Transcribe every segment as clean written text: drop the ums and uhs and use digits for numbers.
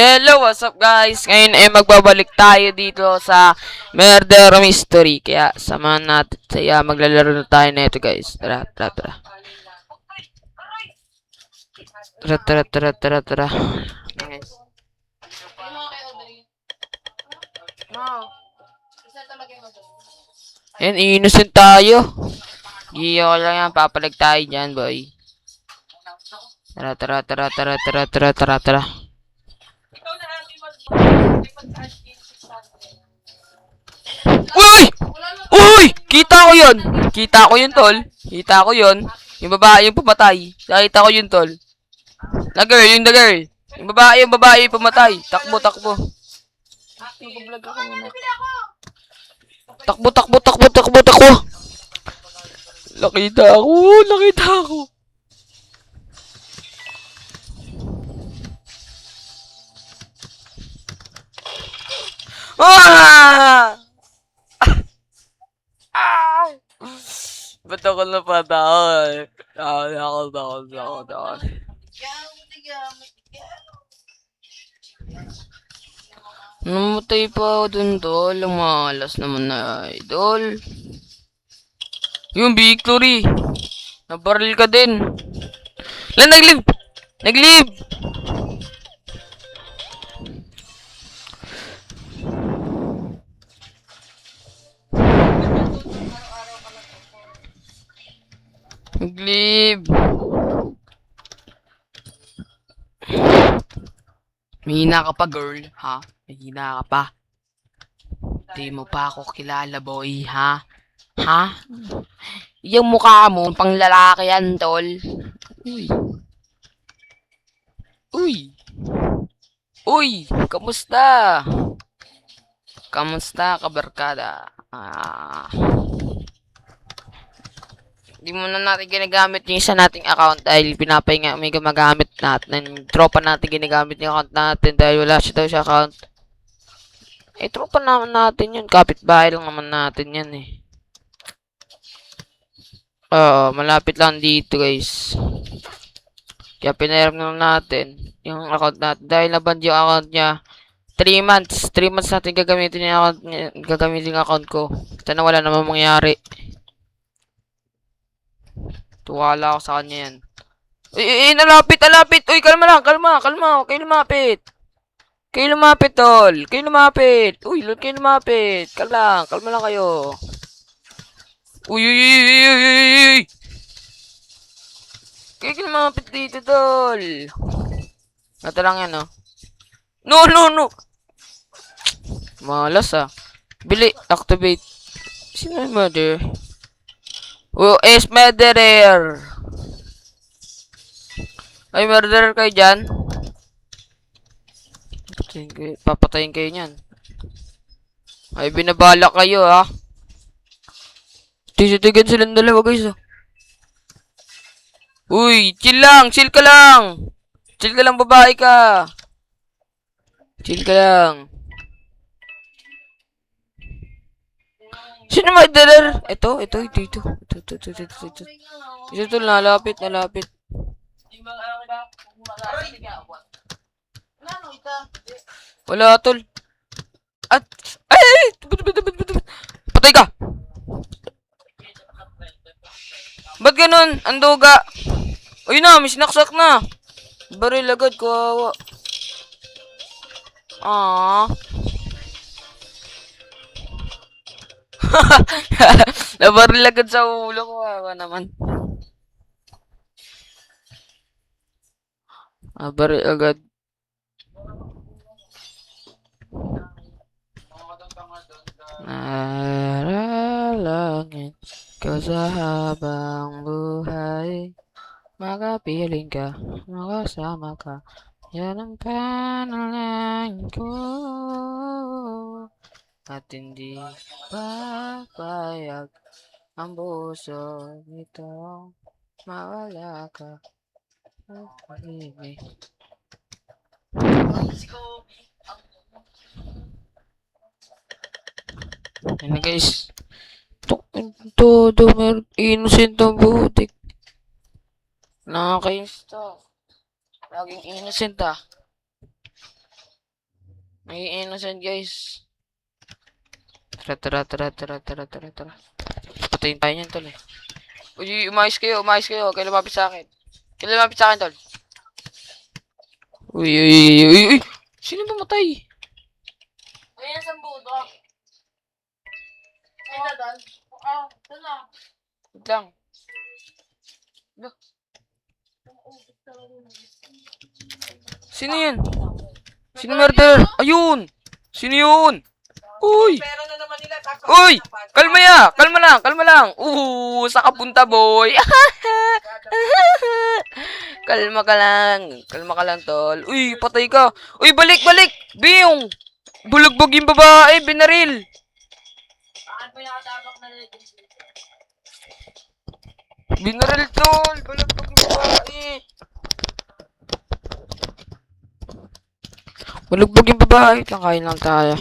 Hello, what's up guys? Ngayon ay magbabalik tayo dito sa Murder Mystery. Kaya samahan natin saya maglalaro na tayo na ito guys. Tara, tara, tara. Tara, tara, tara, tara, tara. Guys. Yan, innocent tayo. Giyo lang yan, papalag tayo dyan boy. Tara, tara, tara, tara, tara, tara, tara, tara. Uy! Uy! Kita ko yun! Kita ko yun, tol. Kita ko yun. Yung babae yung pumatay. Nakita ko yun, tol. The girl, yung the girl. Yung babae yung pumatay. Takbo, takbo. Takbo, takbo, takbo, takbo, takbo. Nakita ako, nakita ako. Ah! Ah! Ba't ako napatawag? Takot. Namatay pa ako dun, tol. Lumalas naman na, idol. Yung victory. Nabaril ka din. Naglive! Naglive! Naglive! Mahina ka pa, girl, ha? Mahina ka pa. Di mo pa ako kilala, boy, ha? Ha? Yung mukha mo, pang lalaki yan, tol. Uy. Uy. Uy, kamusta? Kamusta, kabarkada? Di mo na natin ginagamit yung isa nating account dahil may gumagamit natin. Tropa natin ginagamit yung account natin dahil wala siya daw sa account. Eh, tropa naman natin yun. Kapitbahay lang naman natin yan eh. Oo, malapit lang dito guys. Kaya pinairam naman natin yung account natin. Dahil naband yung account niya. 3 months. 3 months natin gagamitin yung account niya. Gagamitin yung account ko. Sana wala naman mangyari. Tuwala ako sa kanya yan. Nalapit. Uy, kalma lang, kalma. Kayo lumapit. Kayo lumapit, tol. Kayo lumapit. Uy, kayo lumapit. Kalma lang kayo. Uy. Kayo lumapit dito, tol. Ito lang yan, oh. No. Malas, ah. Bili, activate. Sino yung murder? Oh, is murderer. Ay, murderer kayo dyan. Papatayin kayo niyan. Ay, binabala kayo, ha. Titigan silang dalawa, guys, oh. Uy, chill ka lang. Chill ka lang, babae ka. Chill ka lang. Sino murderer? Ito. Ito, nalapit. Wala, tol. At, ay! Patay ka! Ba't ganun? Anduga. Uy na, may sinaksak na. Baril agad, kawawa. Nabaril agad sa ulo ko, kawawa naman. Baril agad. Naralangin ko sa habang buhay. Makapiling ka, makasama ka. Yan ang panalangin ko. At hindi papayag ang puso nito. Mawala ka. Yan na guys. Todo innocent ang butik. Nakakainis to. Laging innocent ah. May innocent guys. Tara. Patayin tayo niyan tol eh. Uy, umayos kayo. Kayo lumapit sa akin. Tol. Uy. Sino pumatay? Ayan sa budo. Ito doon. Ah, ito na. Wait lang. Sino yan? Sino murderer? Ayun! Sino yun? Uy! Pero na naman nila. Uy! Kalma lang. Sa kapunta boy. Kalma ka lang, tol. Uy, patay ka. Uy, balik! Biyong! Bulugbog yung babae, binaril. Bakit mo nakatabak na nila? Binaril, tol. Bulugbog yung babae. Bulugbog yung babae. Lang, kain lang tayo.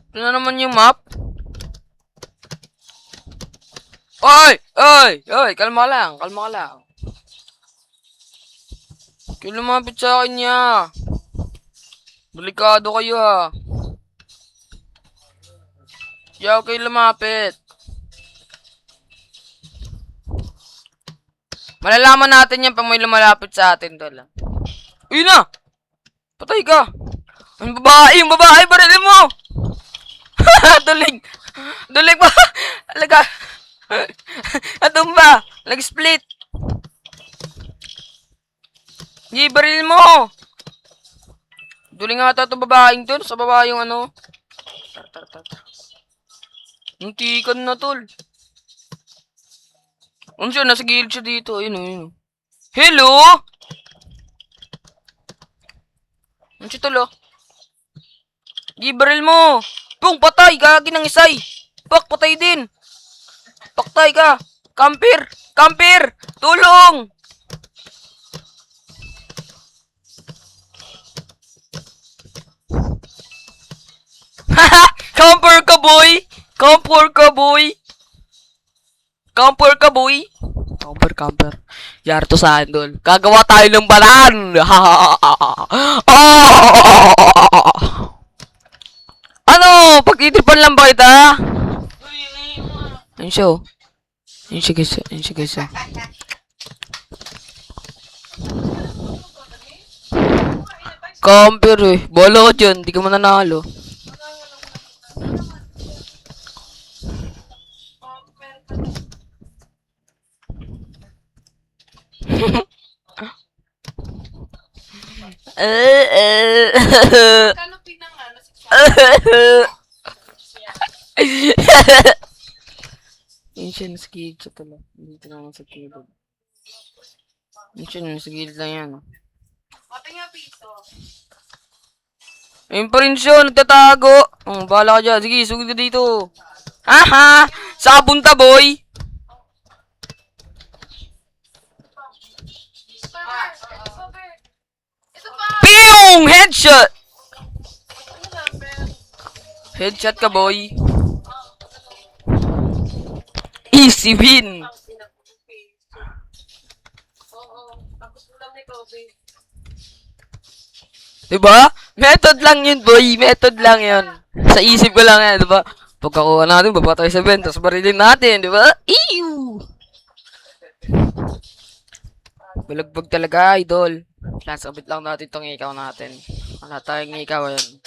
Ito na naman yung map. Oy! Kalma ka lang. Kayo lumapit sa akin niya. Delikado kayo ha. Yaw kayo lumapit. Malalaman natin yan pag may lumalapit sa atin, tol. Uy na! Patay ka! Yung babae, barilin mo! Dulig pa! Alaga! Atong ba? Nag-split! Hindi, barilin mo! Duling nga ata itong babaeng dun. Sa babae yung ano. Tar. Muntikan na, tol. Ano siya? Nasa gilid siya dito. Ayun. Hello? Ano siya, tol, oh? Gibaril mo! Pung, patay! Gagi ng isay! Pak, patay din! Paktay ka! Kampir! Tulong! Haha! Camper ka, boy! Yar to sa akin, tol. Gagawa tayo ng balaan! Ano? Pagtitripan lang ba kita? Ayun siya, oh. Ayun siya, guys. Camper eh. Bola ko dyan. Di ka mananalo. Kano pinang ano? Yun siya, nasa gilid siya tala. Dito naman sa gilid. Yun siya, nasa gilid lang yan. Pati nga piso. Ayun pa rin siya, nagtatago. Bahala ka dyan. Sige, sugod ka dito. Haha! Sabon ta, boy! Ito pa! Piyong! Headshot! Ano number? Headshot ka, boy. Easy win! Oo. Tapos ulam ni Kobe. Diba? Method lang yun, boy. Method lang yun. Sa isip ko lang yan, diba? Pagkakuha natin, babata tayo sa bend, tapos barilin natin, diba? Ew! Balagbag talaga, idol. Sabit lang natin itong ikaw natin. Wala tayong ikaw, ayun.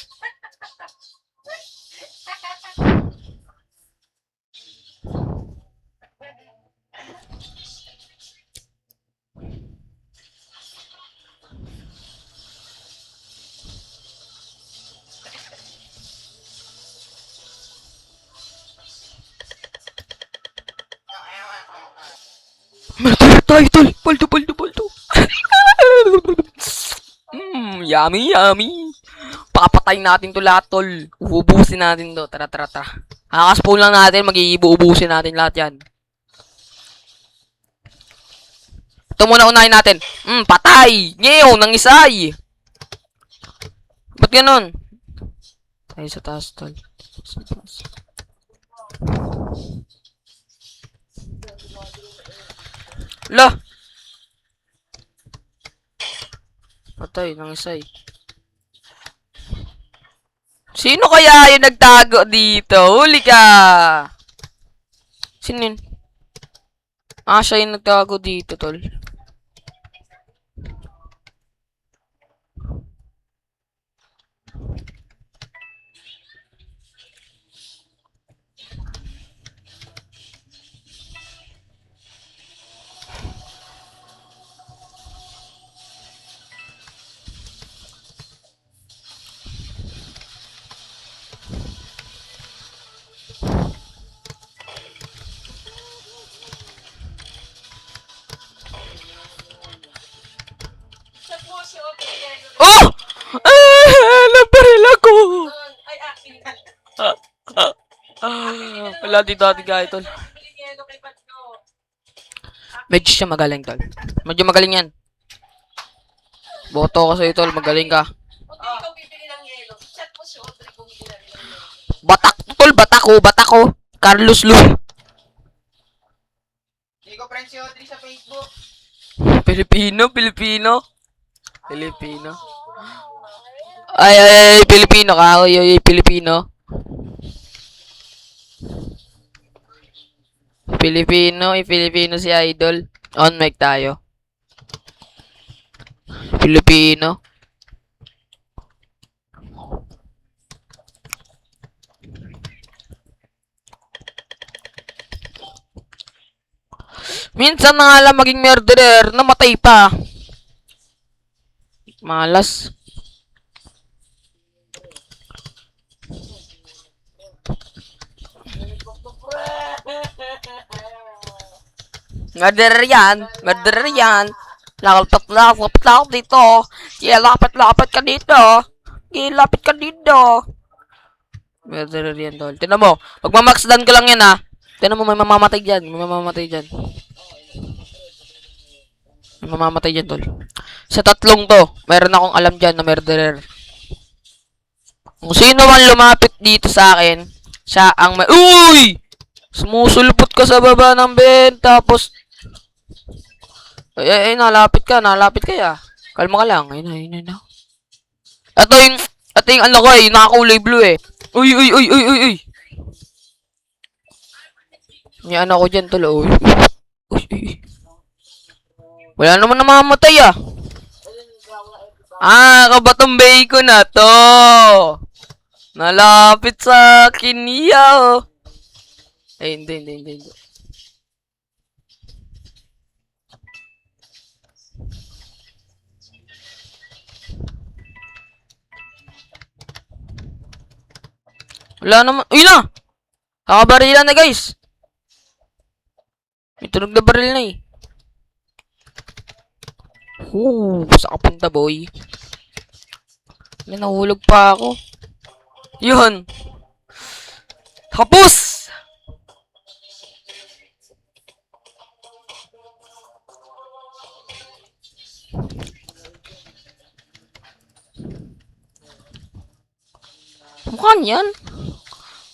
Murder tayo, tol. Paldo. Yummy, yummy. Papatay natin to lahat, tol. Ubusin natin to. Tara. Kakaspoon lang natin, mag-iibubusin natin lahat yan. Ito muna unahin natin. Patay! Ngayon, nang isay! Ba't ganun? Tayo sa taas, tol. Sa taas. Lah! Patay, nang isay. Sino kaya yung nagtago dito? Huli ka! Sino yun? Siya yung nagtago dito, tol. Sa po si Audrey Yelo. Oh! Nabaril ako! Ay, akin. Wala dito ating guy, tol. Audrey Yelo kay Patno. Medyo siya magaling, tol. Medyo magaling yan. Boto ko sa'yo, tol. Magaling ka. O di ikaw bibili ng yelo. Chat mo si Audrey kung bibili ng yelo. Batak, tol. Batak ko. Carlos Lu. Hindi ko friend si Audrey sa Facebook. Pilipino. Ay, Pilipino ka. Ay, Pilipino. Pilipino si Idol. On mic tayo. Pilipino. Minsan na nga lang maging murderer, namatay pa. Malas. Murderer yan. Lapit dito. Lapit ka dito. Lapit ka dito. Murderer yan, tol. Tinan mo, magmamax down ka lang yan, ha. Tinan mo, may mamamatay dyan. May mamamatay dyan, tol. Sa tatlong to, meron akong alam dyan na murderer. Kung sino man lumapit dito sa akin, siya ang may... Uy! Sumusulpot ka sa baba ng bed, tapos... Ay, nalapit ka ya. Kalma ka lang. Ayun na. Ito yung ano ko eh, yung nakakulay blue eh. Uy. Yan ako dyan, tol. Uy. Wala naman namamatay ah. Kabatong bacon na to. Nalapit sa akin niya oh. Ay, hindi. Wala naman. Uy na! Kakabarilan na guys. May tunog na baril na eh. Saan ka punta boy? May nahulog pa ako. Yun. Hapos! Mukha niyan.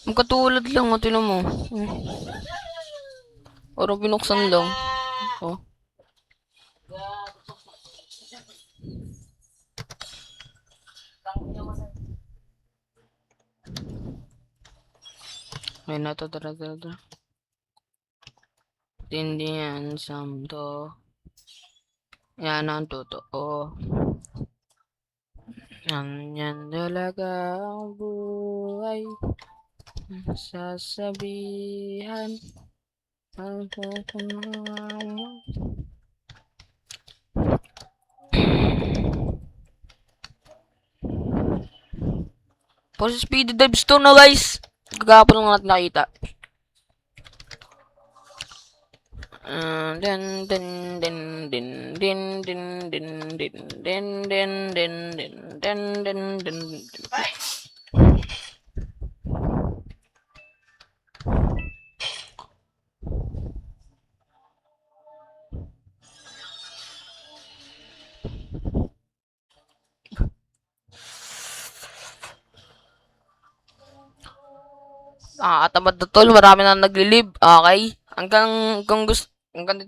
Magkatulad lang, tinan mo. Oro binuksan lang. Oh. Ayun na to, tara. Hindi yan, samto. Yan ang totoo. Yan talaga ang buhay. Sasabihan. For speed dive stone na guys. Gagapon lang natin nakita. Din din din din din din din din din din din din din din din. Ay! Katamad na tol, marami na naglilib. Okay? Hanggang kung gusto, hanggang